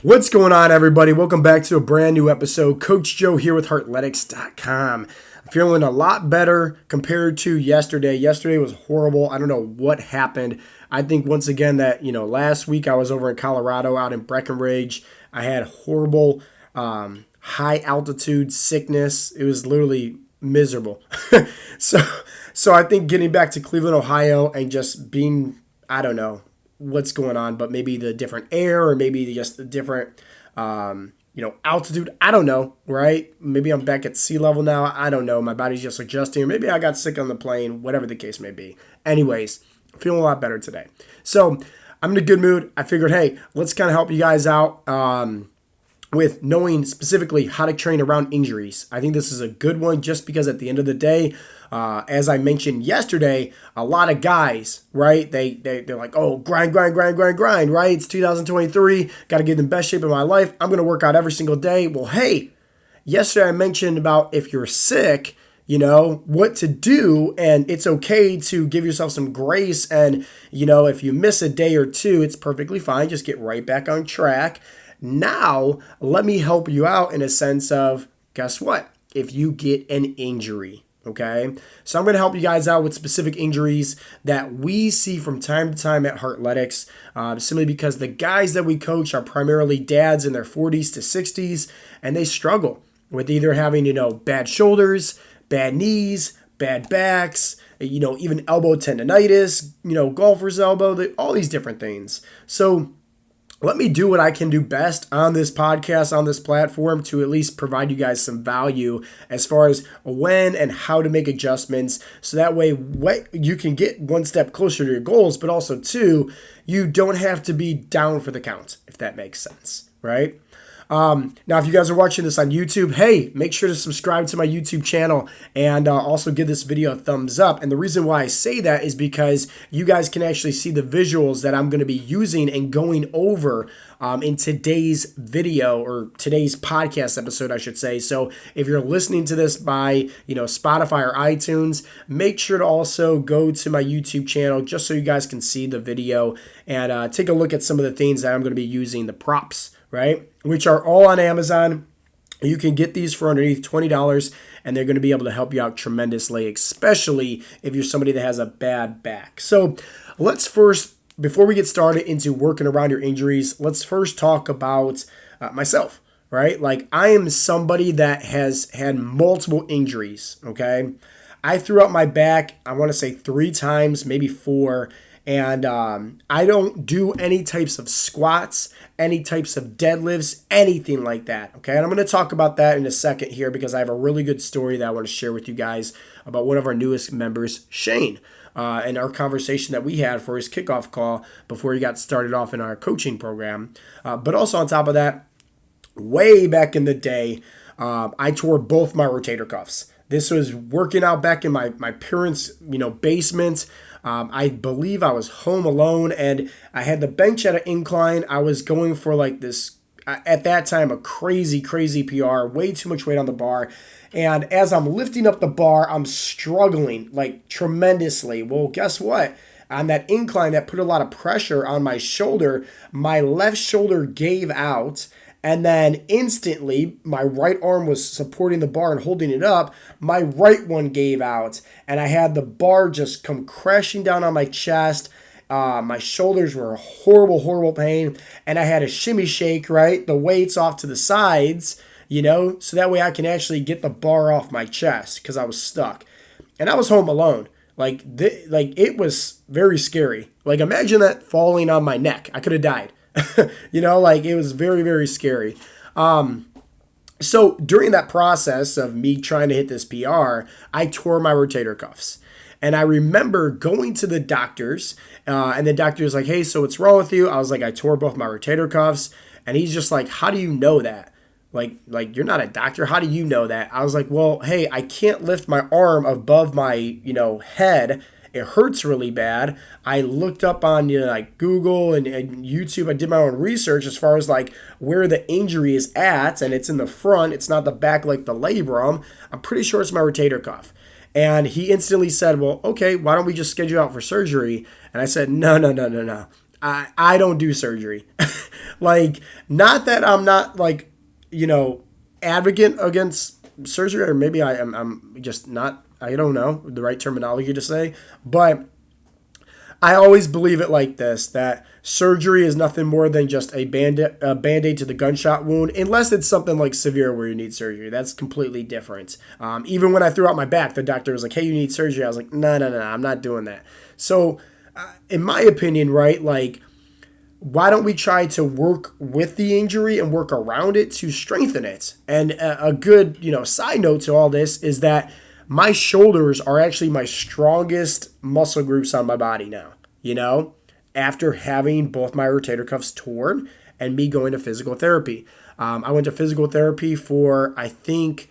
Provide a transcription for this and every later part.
What's going on, everybody? Welcome back to a brand new episode. Coach Joe here with Heartletics.com. I'm feeling a lot better compared to yesterday. Yesterday was horrible. I don't know what happened. I think once again that, last week I was over in Colorado out in Breckenridge. I had horrible high altitude sickness. It was literally miserable. so so I think getting back to Cleveland, Ohio and just being, I don't know what's going on, but maybe the different air or maybe just the different, altitude. I don't know, right? Maybe I'm back at sea level now. I don't know. My body's just adjusting. Or maybe I got sick on the plane, whatever the case may be. Anyways, feeling a lot better today. So I'm in a good mood. I figured, hey, let's kind of help you guys out with knowing specifically how to train around injuries. I think this is a good one just because at the end of the day, as I mentioned yesterday, a lot of guys, right? They're like, oh, grind, right? It's 2023. Got to get in the best shape of my life. I'm going to work out every single day. Well, hey, yesterday I mentioned about if you're sick, what to do. And it's okay to give yourself some grace. And, if you miss a day or two, it's perfectly fine. Just get right back on track. Now, let me help you out in a sense of, guess what? If you get an injury, okay? So I'm going to help you guys out with specific injuries that we see from time to time at Heartletics, simply because the guys that we coach are primarily dads in their 40s to 60s, and they struggle with either having, bad shoulders, bad knees, bad backs, even elbow tendonitis, golfer's elbow, all these different things. So let me do what I can do best on this podcast, on this platform, to at least provide you guys some value as far as when and how to make adjustments. So that way you can get one step closer to your goals, but also two, you don't have to be down for the count, if that makes sense, right? Now, if you guys are watching this on YouTube, hey, make sure to subscribe to my YouTube channel and also give this video a thumbs up. And the reason why I say that is because you guys can actually see the visuals that I'm going to be using and going over in today's video, or today's podcast episode, I should say. So if you're listening to this by, Spotify or iTunes, make sure to also go to my YouTube channel just so you guys can see the video and take a look at some of the things that I'm going to be using, the props, right? Which are all on Amazon. You can get these for underneath $20, and they're going to be able to help you out tremendously, especially if you're somebody that has a bad back. So let's first, before we get started into working around your injuries, let's first talk about myself, right? Like, I am somebody that has had multiple injuries, okay? I threw out my back, I want to say 3 times, maybe 4. And I don't do any types of squats, any types of deadlifts, anything like that, okay? And I'm going to talk about that in a second here because I have a really good story that I want to share with you guys about one of our newest members, Shane, and our conversation that we had for his kickoff call before he got started off in our coaching program. But also on top of that, way back in the day, I tore both my rotator cuffs. This was working out back in my parents' basement. I believe I was home alone, and I had the bench at an incline. I was going for like this, at that time, a crazy PR, way too much weight on the bar. And as I'm lifting up the bar, I'm struggling like tremendously. Well, guess what? On that incline, that put a lot of pressure on my shoulder. My left shoulder gave out. And then instantly, my right arm was supporting the bar and holding it up. My right one gave out, and I had the bar just come crashing down on my chest. My shoulders were horrible pain, and I had a shimmy shake, right? The weights off to the sides, so that way I can actually get the bar off my chest because I was stuck. And I was home alone. Like it was very scary. Like, imagine that falling on my neck. I could have died. It was very scary. So during that process of me trying to hit this PR, I tore my rotator cuffs. And I remember going to the doctors, and the doctor was like, hey, so what's wrong with you? I was like, I tore both my rotator cuffs. And he's just like, how do you know that? Like you're not a doctor. How do you know that? I was like, well, hey, I can't lift my arm above my, head. It hurts really bad. I looked up on like Google and YouTube. I did my own research as far as like where the injury is at, and it's in the front. It's not the back like the labrum. I'm pretty sure it's my rotator cuff. And he instantly said, well, okay, why don't we just schedule out for surgery? And I said, no. I don't do surgery. Like, not that I'm not like, advocate against surgery, or maybe I'm just not, I don't know the right terminology to say, but I always believe it like this, that surgery is nothing more than just a band-aid to the gunshot wound, unless it's something like severe where you need surgery. That's completely different. Even when I threw out my back, the doctor was like, hey, you need surgery. I was like, no, I'm not doing that. So in my opinion, right, like, why don't we try to work with the injury and work around it to strengthen it? And a good, side note to all this is that my shoulders are actually my strongest muscle groups on my body now, after having both my rotator cuffs torn and me going to physical therapy. I went to physical therapy for, I think,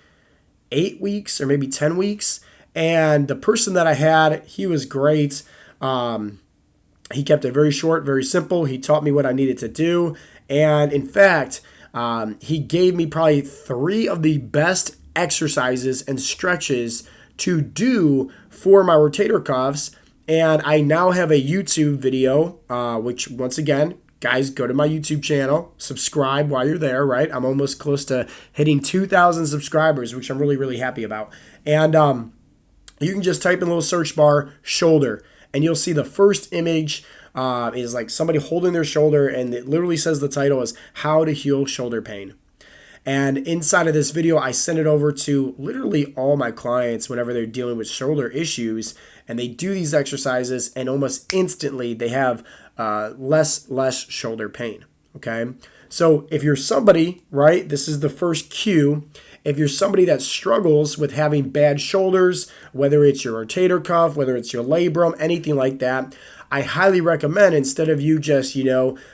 8 weeks or maybe 10 weeks. And the person that I had, he was great. He kept it very short, very simple. He taught me what I needed to do. And in fact, he gave me probably 3 of the best exercises and stretches to do for my rotator cuffs. And I now have a YouTube video, which once again, guys, go to my YouTube channel, subscribe while you're there, right? I'm almost close to hitting 2,000 subscribers, which I'm really, really happy about. And you can just type in a little search bar, shoulder, and you'll see the first image is like somebody holding their shoulder, and it literally says the title is How to Heal Shoulder Pain. And inside of this video, I send it over to literally all my clients whenever they're dealing with shoulder issues, and they do these exercises, and almost instantly they have less shoulder pain, okay? So if you're somebody, right, this is the first cue. If you're somebody that struggles with having bad shoulders, whether it's your rotator cuff, whether it's your labrum, anything like that, I highly recommend, instead of you just,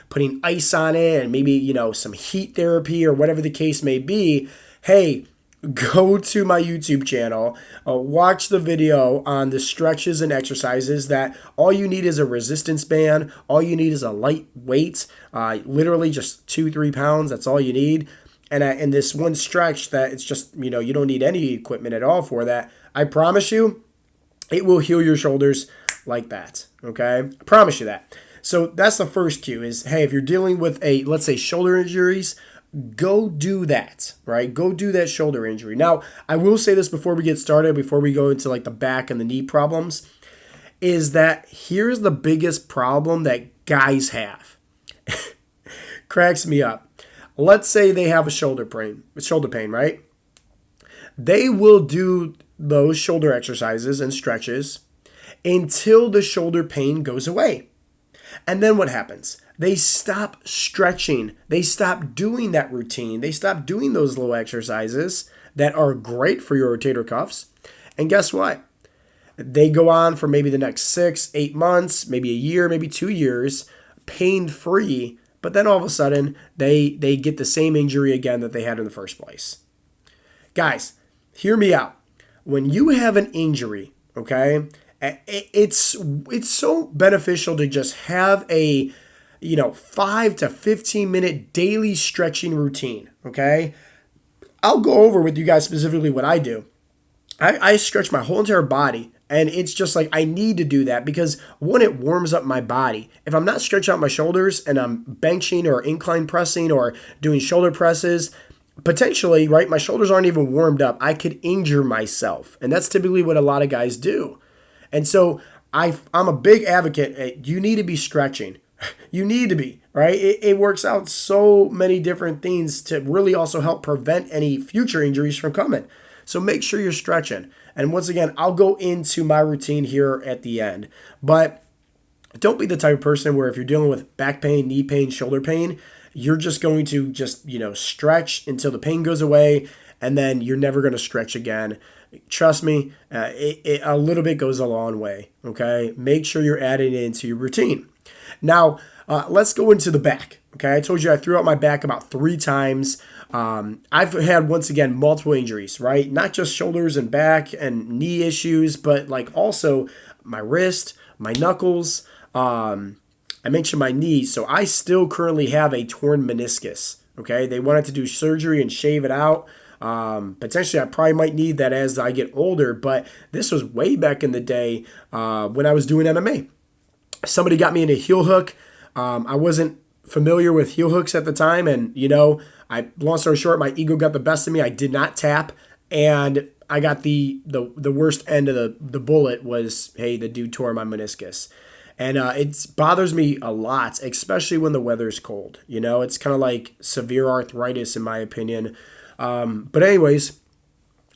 putting ice on it and maybe, some heat therapy or whatever the case may be, hey, go to my YouTube channel, watch the video on the stretches and exercises that all you need is a resistance band, all you need is a light weight, literally just 2-3 pounds, that's all you need. And this one stretch that it's just, you don't need any equipment at all for that. I promise you, it will heal your shoulders like that, okay? I promise you that. So that's the first cue is, hey, if you're dealing with let's say shoulder injuries, go do that, right? Go do that shoulder injury. Now, I will say this before we get started, before we go into like the back and the knee problems, is that here's the biggest problem that guys have. Cracks me up. Let's say they have a shoulder pain, right? They will do those shoulder exercises and stretches until the shoulder pain goes away. And then what happens? They stop stretching. They stop doing that routine. They stop doing those little exercises that are great for your rotator cuffs. And guess what? They go on for maybe the next 6-8 months, maybe a year, maybe 2 years, pain-free. But then all of a sudden, they get the same injury again that they had in the first place. Guys, hear me out. When you have an injury, okay, it's so beneficial to just have a 5 to 15 minute daily stretching routine, okay? I'll go over with you guys specifically what I do. I stretch my whole entire body, and it's just like I need to do that because, one, it warms up my body. If I'm not stretching out my shoulders and I'm benching or incline pressing or doing shoulder presses, potentially, right, my shoulders aren't even warmed up. I could injure myself, and that's typically what a lot of guys do. And so I'm a big advocate. You need to be stretching. You need to be, right? It works out so many different things to really also help prevent any future injuries from coming. So make sure you're stretching. And once again, I'll go into my routine here at the end. But don't be the type of person where if you're dealing with back pain, knee pain, shoulder pain, you're just going to stretch until the pain goes away, and then you're never going to stretch again. Trust me, a little bit goes a long way, okay? Make sure you're adding it into your routine. Now, let's go into the back, okay? I told you I threw out my back about 3 times. I've had, once again, multiple injuries, right? Not just shoulders and back and knee issues, but like also my wrist, my knuckles, I mentioned my knees. So I still currently have a torn meniscus, okay? They wanted to do surgery and shave it out. Potentially, I probably might need that as I get older, but this was way back in the day when I was doing MMA. Somebody got me in a heel hook. I wasn't familiar with heel hooks at the time, and long story short, my ego got the best of me. I did not tap, and I got the worst end of the bullet was, hey, the dude tore my meniscus. And it bothers me a lot, especially when the weather's cold. It's kind of like severe arthritis in my opinion. But anyways,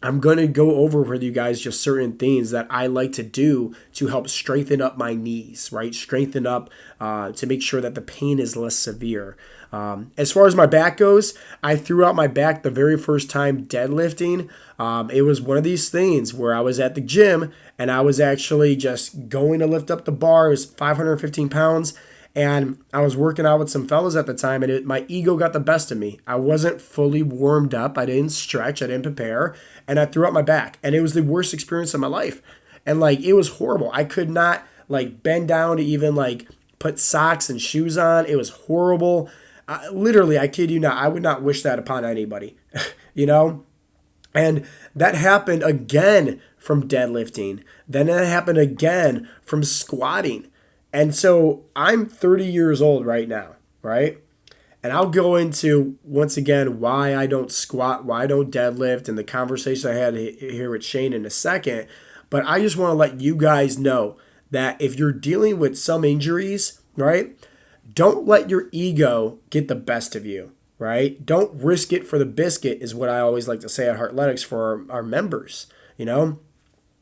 I'm going to go over with you guys just certain things that I like to do to help strengthen up my knees, right? Strengthen up to make sure that the pain is less severe. As far as my back goes, I threw out my back the very first time deadlifting. It was one of these things where I was at the gym and I was actually just going to lift up the bar. It was 515 pounds. And I was working out with some fellas at the time, and my ego got the best of me. I wasn't fully warmed up. I didn't stretch. I didn't prepare. And I threw out my back. And it was the worst experience of my life. And, it was horrible. I could not, bend down to even, put socks and shoes on. It was horrible. Literally, I kid you not, I would not wish that upon anybody, And that happened again from deadlifting. Then it happened again from squatting. And so I'm 30 years old right now, right? And I'll go into, once again, why I don't squat, why I don't deadlift, and the conversation I had here with Shane in a second. But I just want to let you guys know that if you're dealing with some injuries, right, don't let your ego get the best of you, right? Don't risk it for the biscuit is what I always like to say at Heartletics for our members,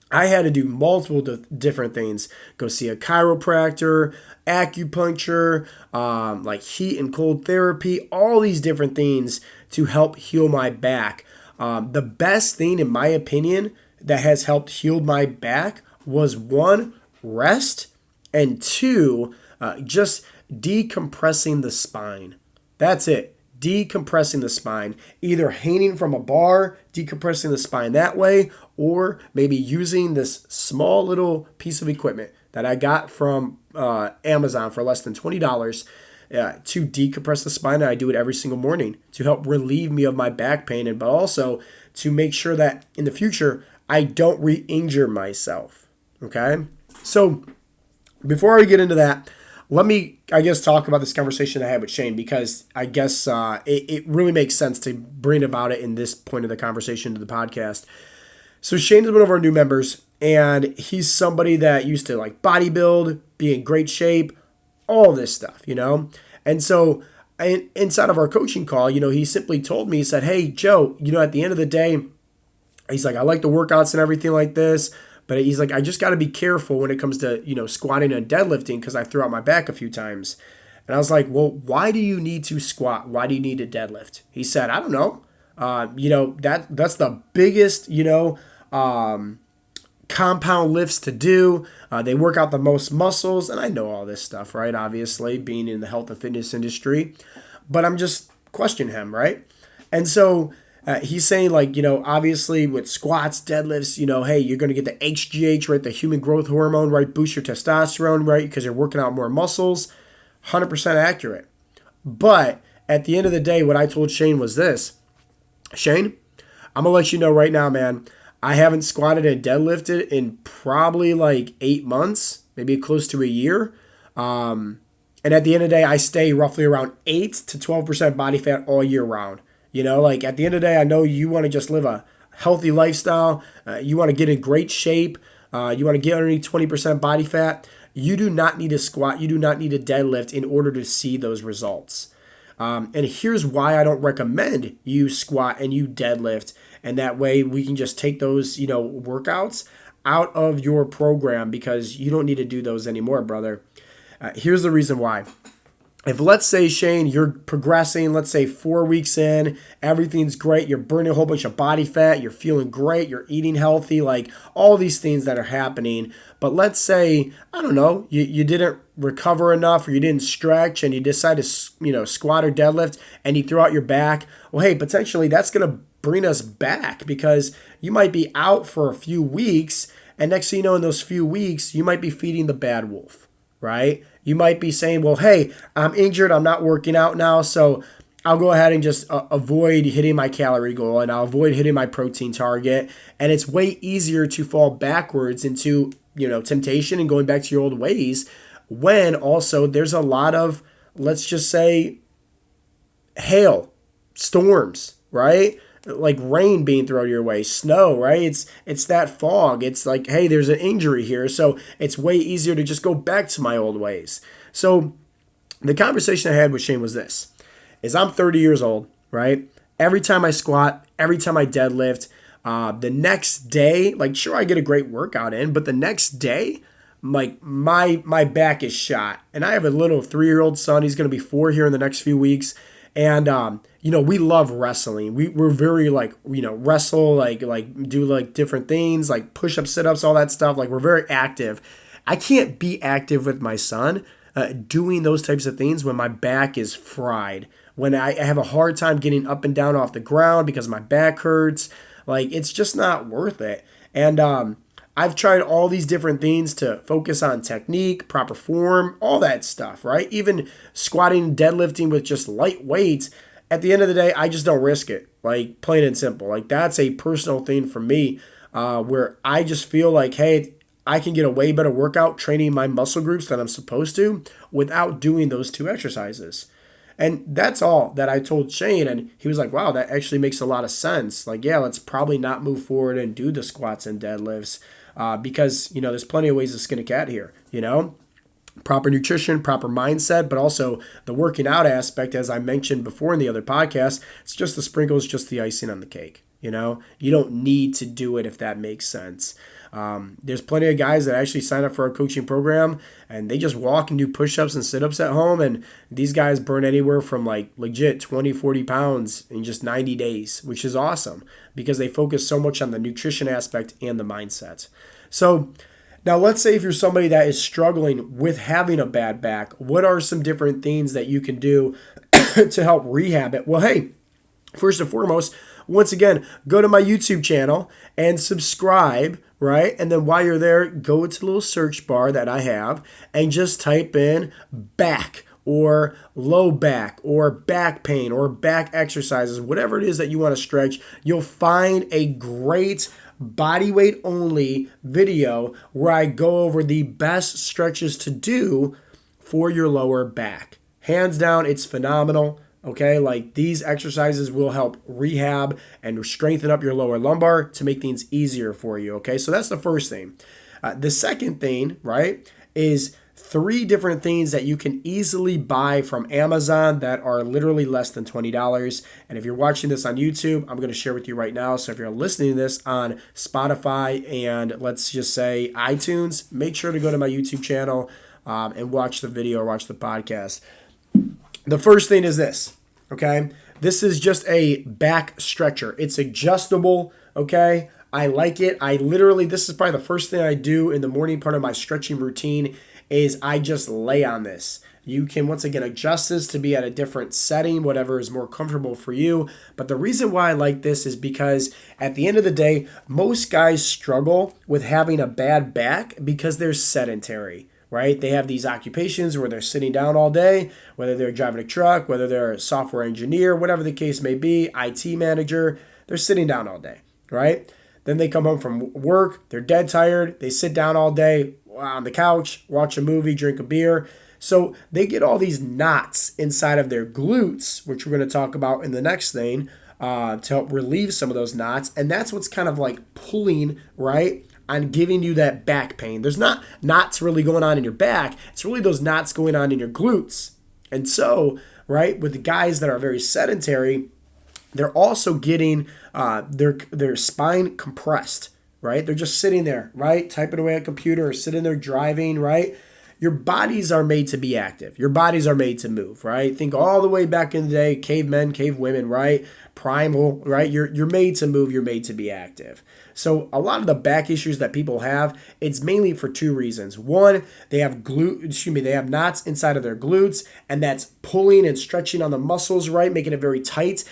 I had to do multiple different things. Go see a chiropractor, acupuncture, heat and cold therapy, all these different things to help heal my back. The best thing, in my opinion, that has helped heal my back was 1, rest, and 2, just decompressing the spine. That's it. Decompressing the spine, either hanging from a bar, decompressing the spine that way, or maybe using this small little piece of equipment that I got from Amazon for less than $20 to decompress the spine. And I do it every single morning to help relieve me of my back pain, but also to make sure that in the future I don't re-injure myself. Okay, so before I get into that, let me, talk about this conversation I had with Shane, because I guess it really makes sense to bring about it in this point of the conversation to the podcast. So Shane is one of our new members, and he's somebody that used to bodybuild, be in great shape, all this stuff, And so inside of our coaching call, he simply told me, he said, hey, Joe, at the end of the day, he's like, I like the workouts and everything like this. But he's like, I just got to be careful when it comes to, squatting and deadlifting because I threw out my back a few times. And I was like, well, why do you need to squat? Why do you need to deadlift? He said, I don't know. That's the biggest, compound lifts to do. They work out the most muscles. And I know all this stuff, right? Obviously, being in the health and fitness industry. But I'm just questioning him, right? And so he's saying obviously with squats, deadlifts, hey, you're going to get the HGH, right? The human growth hormone, right? Boost your testosterone, right? Because you're working out more muscles. 100% accurate. But at the end of the day, what I told Shane was this. Shane, I'm going to let you know right now, man, I haven't squatted and deadlifted in probably 8 months, maybe close to a year. And at the end of the day, I stay roughly around 8 to 12% body fat all year round. At the end of the day, I know you want to just live a healthy lifestyle. You want to get in great shape. You want to get underneath 20% body fat. You do not need to squat. You do not need to deadlift in order to see those results. And here's why I don't recommend you squat and you deadlift. And that way we can just take those, workouts out of your program because you don't need to do those anymore, brother. Here's the reason why. If let's say, Shane, you're progressing, let's say 4 weeks in, everything's great, you're burning a whole bunch of body fat, you're feeling great, you're eating healthy, all these things that are happening. But let's say, I don't know, you didn't recover enough or you didn't stretch and you decide to, squat or deadlift and you throw out your back. Well, hey, potentially that's going to bring us back because you might be out for a few weeks and next thing you know, in those few weeks, you might be feeding the bad wolf, right? You might be saying, well, hey, I'm injured. I'm not working out now. So I'll go ahead and just avoid hitting my calorie goal and I'll avoid hitting my protein target. And it's way easier to fall backwards into, temptation and going back to your old ways when also there's a lot of, let's just say, hail, storms, right? Like rain being thrown your way, snow, right? It's that fog. It's like, hey, there's an injury here, so it's way easier to just go back to my old ways. So the conversation I had with Shane was this: is I'm 30 years old, right? Every time I squat, every time I deadlift, the next day, like sure I get a great workout in, but the next day, like my back is shot, and I have a little 3-year-old son. He's going to be 4 here in the next few weeks, and we love wrestling. We're very like wrestle like do like different things like push up, sit ups, all that stuff. Like we're very active. I can't be active with my son doing those types of things when my back is fried. When I have a hard time getting up and down off the ground because my back hurts. Like it's just not worth it. And I've tried all these different things to focus on technique, proper form, all that stuff, right? Even squatting, deadlifting with just light weights. At the end of the day, I just don't risk it. Like plain and simple. Like that's a personal thing for me where I just feel like, hey, I can get a way better workout training my muscle groups than I'm supposed to without doing those two exercises. And that's all that I told Shane. And he was like, wow, that actually makes a lot of sense. Like, yeah, let's probably not move forward and do the squats and deadlifts because, there's plenty of ways to skin a cat here, proper nutrition, proper mindset, but also the working out aspect, as I mentioned before in the other podcast, it's just the sprinkles, just the icing on the cake. You don't need to do it if that makes sense. There's plenty of guys that actually sign up for our coaching program and they just walk and do push-ups and sit-ups at home. And these guys burn anywhere from like legit 20, 40 pounds in just 90 days, which is awesome because they focus so much on the nutrition aspect and the mindset. So now let's say if you're somebody that is struggling with having a bad back, what are some different things that you can do to help rehab it? Well, hey, first and foremost, once again, go to my YouTube channel and subscribe, right? And then while you're there, go to the little search bar that I have and just type in back or low back or back pain or back exercises, whatever it is that you want to stretch. You'll find a great body weight only video where I go over the best stretches to do for your lower back. Hands down, it's phenomenal. Okay, like these exercises will help rehab and strengthen up your lower lumbar to make things easier for you. Okay, so that's the first thing. The second thing, right, is 3 different things that you can easily buy from Amazon that are literally less than $20. And if you're watching this on YouTube, I'm going to share with you right now. So if you're listening to this on Spotify and let's just say iTunes, make sure to go to my YouTube channel and watch the video or watch the podcast. The first thing is this, okay? This is just a back stretcher. It's adjustable, okay? I like it. This is probably the first thing I do in the morning part of my stretching routine is I just lay on this. You can, once again, adjust this to be at a different setting, whatever is more comfortable for you. But the reason why I like this is because at the end of the day, most guys struggle with having a bad back because they're sedentary. Right? They have these occupations where they're sitting down all day, whether they're driving a truck, whether they're a software engineer, whatever the case may be, IT manager, they're sitting down all day, right? Then they come home from work, they're dead tired, they sit down all day on the couch, watch a movie, drink a beer. So they get all these knots inside of their glutes, which we're going to talk about in the next thing, to help relieve some of those knots. And that's what's kind of like pulling, right, on giving you that back pain. There's not knots really going on in your back. It's really those knots going on in your glutes. And so, right, with the guys that are very sedentary, they're also getting their spine compressed, right? They're just sitting there, right, typing away at a computer or sitting there driving, right? Your bodies are made to be active. Your bodies are made to move, right? Think all the way back in the day, cavemen, cavewomen, right? Primal, right? You're made to move. You're made to be active. So a lot of the back issues that people have, it's mainly for 2 reasons. One, they have they have knots inside of their glutes, and that's pulling and stretching on the muscles, right? Making it very tight,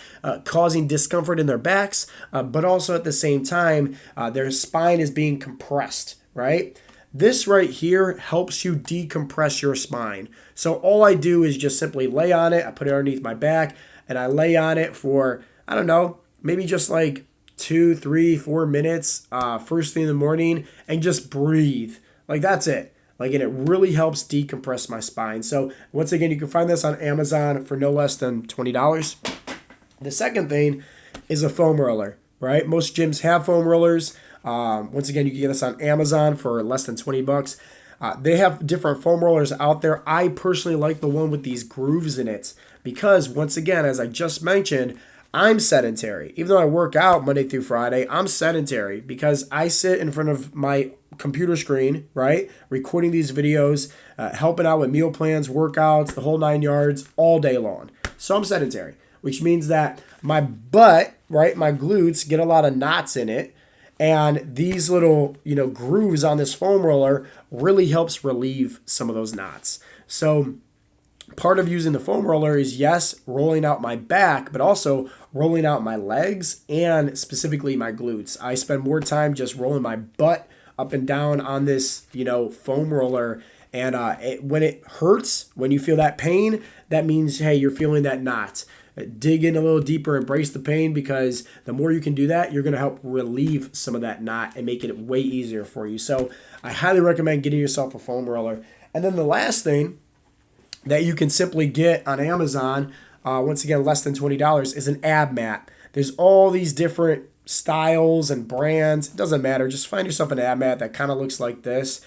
causing discomfort in their backs, but also at the same time, their spine is being compressed, right? This right here helps you decompress your spine. So all I do is just simply lay on it. I put it underneath my back and I lay on it for, I don't know, maybe just like 2, 3, 4 minutes first thing in the morning and just breathe. Like that's it. Like, and it really helps decompress my spine. So once again, you can find this on Amazon for no less than $20. The second thing is a foam roller, right? Most gyms have foam rollers. Once again, you can get this on Amazon for less than 20 bucks. They have different foam rollers out there. I personally like the one with these grooves in it because, once again, as I just mentioned, I'm sedentary. Even though I work out Monday through Friday, I'm sedentary because I sit in front of my computer screen, right? Recording these videos, helping out with meal plans, workouts, the whole 9 yards all day long. So I'm sedentary, which means that my butt, right, my glutes get a lot of knots in it. And these little, grooves on this foam roller really helps relieve some of those knots. So part of using the foam roller is, yes, rolling out my back, but also rolling out my legs and specifically my glutes. I spend more time just rolling my butt up and down on this, foam roller. And when it hurts, when you feel that pain, that means, hey, you're feeling that knot. Dig in a little deeper, embrace the pain, because the more you can do that, you're going to help relieve some of that knot and make it way easier for you. So I highly recommend getting yourself a foam roller. And then the last thing that you can simply get on Amazon, once again, less than $20, is an ab mat. There's all these different styles and brands. It doesn't matter. Just find yourself an ab mat that kind of looks like this.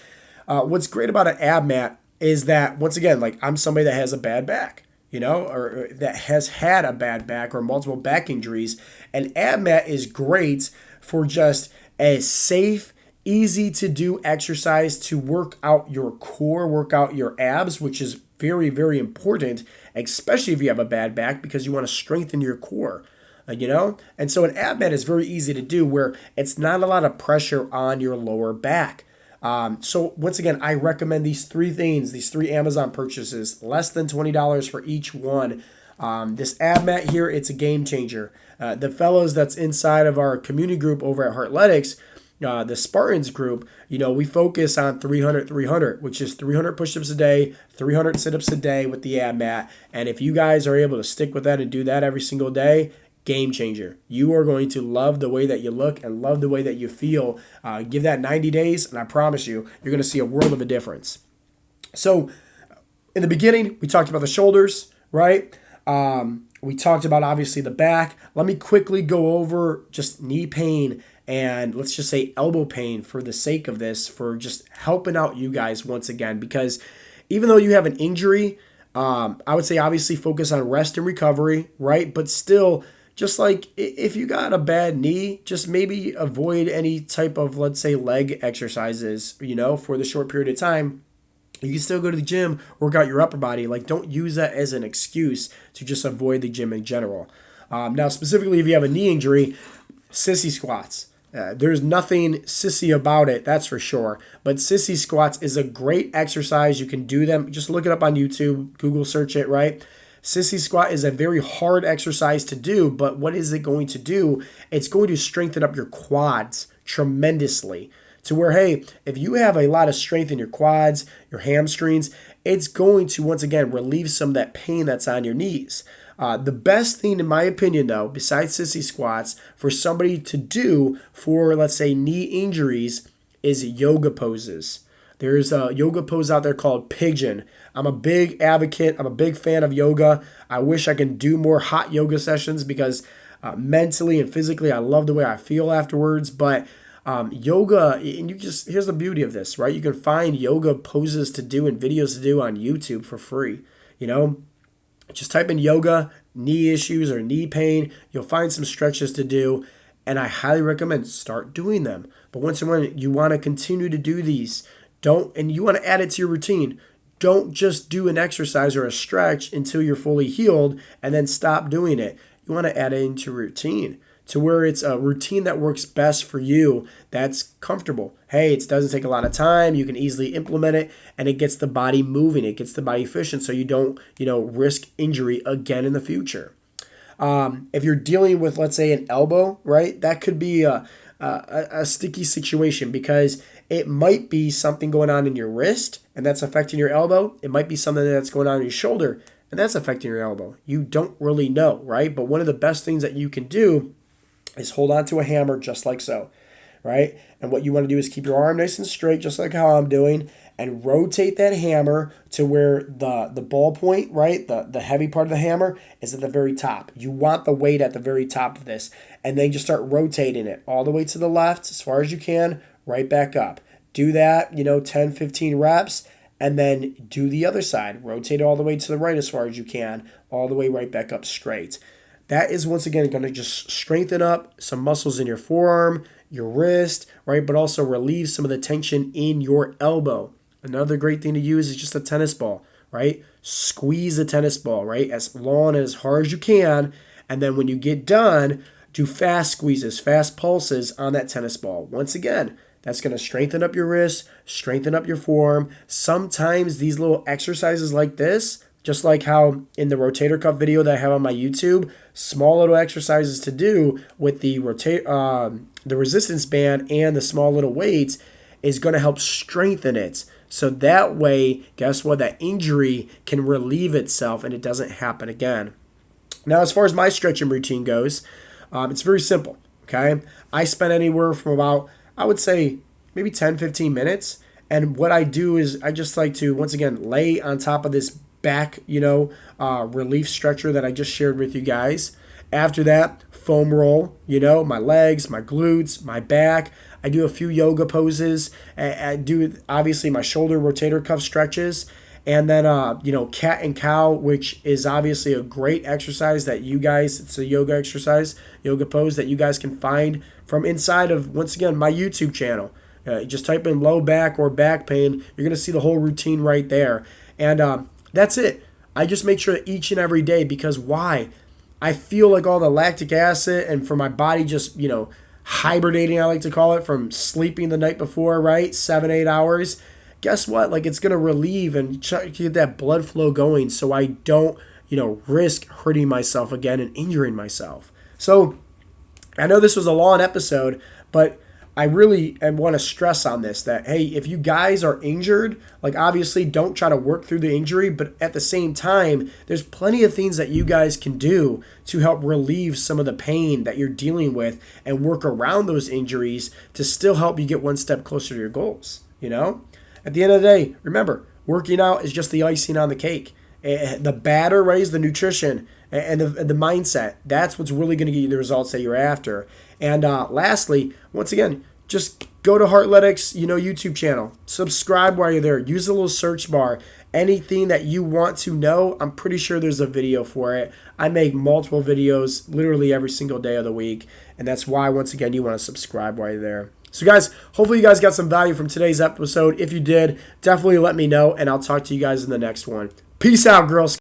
What's great about an ab mat is that, once again, like, I'm somebody that has a bad back, or that has had a bad back or multiple back injuries. An ab mat is great for just a safe, easy to do exercise to work out your core, work out your abs, which is very, very important, especially if you have a bad back, because you want to strengthen your core, And so an ab mat is very easy to do where it's not a lot of pressure on your lower back. So once again, I recommend these three things, these three Amazon purchases, less than $20 for each one. This ab mat here, it's a game changer. The fellows that's inside of our community group over at Heartletics, the Spartans group, we focus on 300, which is 300 push-ups a day, 300 sit-ups a day with the ab mat. And if you guys are able to stick with that and do that every single day, game changer. You are going to love the way that you look and love the way that you feel. Give that 90 days, and I promise you, you're going to see a world of a difference. So in the beginning, we talked about the shoulders, right? We talked about, obviously, the back. Let me quickly go over just knee pain and let's just say elbow pain for the sake of this, for just helping out you guys once again. Because even though you have an injury, I would say obviously focus on rest and recovery, right? But still, just like if you got a bad knee, just maybe avoid any type of, let's say, leg exercises, for the short period of time. You can still go to the gym, work out your upper body. Like, don't use that as an excuse to just avoid the gym in general. Now, specifically, if you have a knee injury, sissy squats. There's nothing sissy about it, that's for sure. But sissy squats is a great exercise. You can do them. Just look it up on YouTube, Google search it, right? Sissy squat is a very hard exercise to do, but what is it going to do? It's going to strengthen up your quads tremendously. To where, hey, if you have a lot of strength in your quads, your hamstrings, it's going to, once again, relieve some of that pain that's on your knees. The best thing, in my opinion, though, besides sissy squats, for somebody to do for, let's say, knee injuries is yoga poses. There's a yoga pose out there called pigeon. I'm a big advocate. I'm a big fan of yoga. I wish I could do more hot yoga sessions because mentally and physically, I love the way I feel afterwards. But yoga, and here's the beauty of this, right? You can find yoga poses to do and videos to do on YouTube for free. Just type in yoga, knee issues or knee pain. You'll find some stretches to do. And I highly recommend start doing them. But once again, you want to continue to do these. And you want to add it to your routine. Don't just do an exercise or a stretch until you're fully healed and then stop doing it. You want to add it into routine to where it's a routine that works best for you, that's comfortable. Hey, it doesn't take a lot of time. You can easily implement it, and it gets the body moving. It gets the body efficient so you don't, risk injury again in the future. If you're dealing with, let's say, an elbow, right, that could be a sticky situation because it might be something going on in your wrist and that's affecting your elbow. It might be something that's going on in your shoulder and that's affecting your elbow. You don't really know, right? But one of the best things that you can do is hold on to a hammer just like so, right? And what you want to do is keep your arm nice and straight, just like how I'm doing, and rotate that hammer to where the ball point, right, the heavy part of the hammer is at the very top. You want the weight at the very top of this. And then just start rotating it all the way to the left as far as you can, right back up. Do that, 10, 15 reps, and then do the other side. Rotate it all the way to the right as far as you can, all the way right back up straight. That is, once again, going to just strengthen up some muscles in your forearm, your wrist, right, but also relieve some of the tension in your elbow. Another great thing to use is just a tennis ball, right? Squeeze a tennis ball, right, as long and as hard as you can, and then when you get done, do fast squeezes, fast pulses on that tennis ball. Once again, that's going to strengthen up your wrist, strengthen up your forearm. Sometimes these little exercises like this, just like how in the rotator cuff video that I have on my YouTube, small little exercises to do with the resistance band and the small little weights is going to help strengthen it. So that way, guess what? That injury can relieve itself and it doesn't happen again. Now, as far as my stretching routine goes, it's very simple, okay? I spend anywhere from about, I would say, maybe 10, 15 minutes. And what I do is I just like to, once again, lay on top of this back, relief stretcher that I just shared with you guys. After that, foam roll, my legs, my glutes, my back. I do a few yoga poses. I do, obviously, my shoulder rotator cuff stretches. And then, cat and cow, which is obviously a great exercise that you guys, it's a yoga exercise, yoga pose that you guys can find from inside of, once again, my YouTube channel. Just type in low back or back pain. You're going to see the whole routine right there. And that's it. I just make sure that each and every day, because why? I feel like all the lactic acid and for my body just, hibernating, I like to call it, from sleeping the night before, right? 7-8 hours. Guess what? Like, it's going to relieve and get that blood flow going so I don't, risk hurting myself again and injuring myself. So I know this was a long episode, but I really want to stress on this that, hey, if you guys are injured, like, obviously don't try to work through the injury, but at the same time, there's plenty of things that you guys can do to help relieve some of the pain that you're dealing with and work around those injuries to still help you get one step closer to your goals, At the end of the day, remember, working out is just the icing on the cake. The batter, right, is the nutrition and the mindset. That's what's really going to get you the results that you're after. And lastly, once again, just go to Heartletics, YouTube channel. Subscribe while you're there. Use the little search bar. Anything that you want to know, I'm pretty sure there's a video for it. I make multiple videos literally every single day of the week. And that's why, once again, you want to subscribe while you're there. So guys, hopefully you guys got some value from today's episode. If you did, definitely let me know, and I'll talk to you guys in the next one. Peace out, girls.